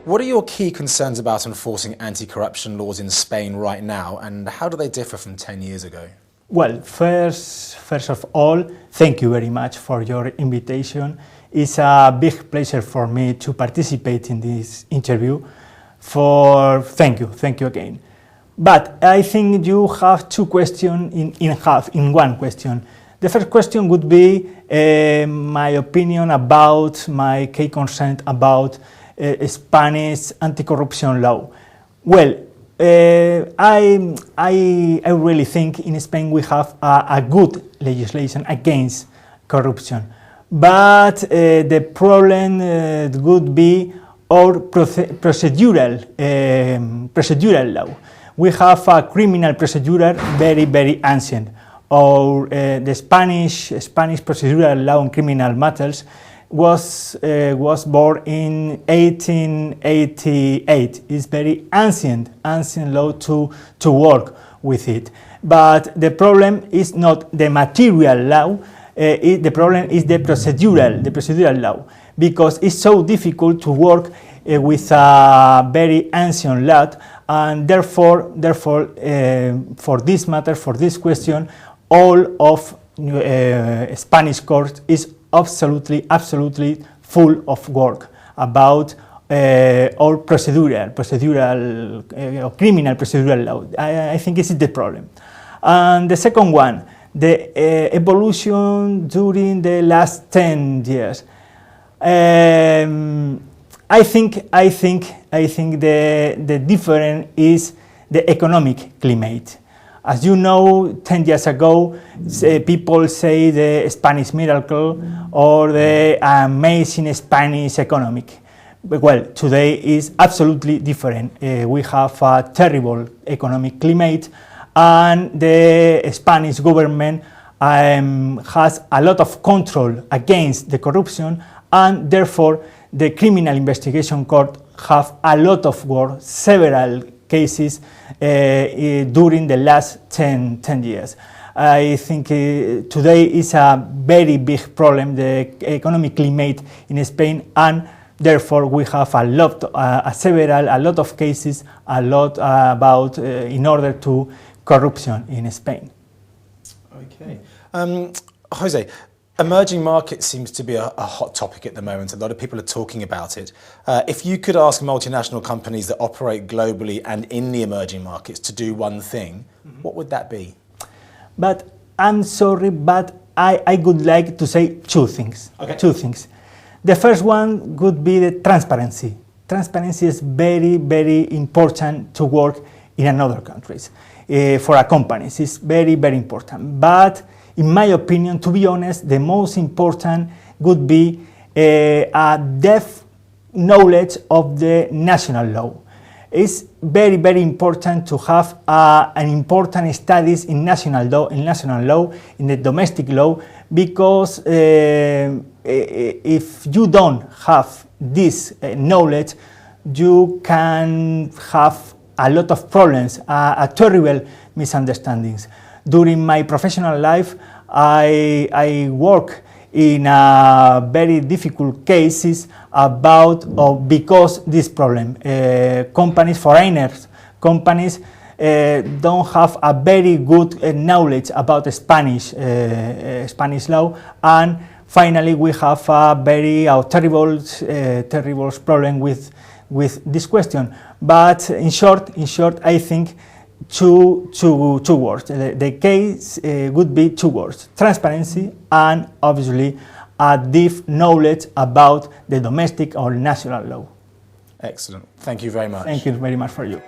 What are your key concerns about enforcing anti-corruption laws in Spain right now, and how do they differ from 10 years ago? Well, first of all, thank you very much for your invitation. It's a big pleasure for me to participate in this interview. Thank you again. But I think you have two questions in one question. The first question would be my opinion about my key concern about Spanish anti-corruption law. Well, I really think in Spain we have a good legislation against corruption, but the problem would be our procedural law. We have a criminal procedure very ancient. Or the Spanish procedural law on criminal matters was born in 1888. It's very ancient law to work with it. But the problem is not the material law. The problem is the procedural law, because it's so difficult to work with a very ancient law, and therefore, for this matter, for this question, all of Spanish court is absolutely full of work about all criminal procedural law. I think this is the problem. And the second one, the evolution during the last 10 years. I think the difference is the economic climate. As you know, 10 years ago, people say the Spanish miracle or the amazing Spanish economic. Well, today is absolutely different. We have a terrible economic climate, and the Spanish government has a lot of control against the corruption, and therefore the criminal investigation court have a lot of work, several cases during the last 10 years. I think today is a very big problem, the economic climate in Spain, and therefore we have a lot of cases, about in order to corruption in Spain. Okay. Jose, emerging markets seems to be a hot topic at the moment. A lot of people are talking about it. If you could ask multinational companies that operate globally and in the emerging markets to do one thing, what would that be? But I'm sorry, but I would like to say two things. Okay. Two things. The first one would be the transparency. Transparency is very important to work in other countries. For a companies, it's very important. But in my opinion, to be honest, the most important would be a depth knowledge of the national law. It's very important to have an important studies in national law, in the domestic law, because if you don't have this knowledge, you can have a lot of problems, a terrible misunderstandings. During my professional life, I work in very difficult cases because this problem. Foreigners companies don't have a very good knowledge about Spanish law, and finally we have a very terrible problem with this question. But in short, I think two words. The case would be two words: transparency and obviously a deep knowledge about the domestic or national law. Excellent. Thank you very much. Thank you very much for you.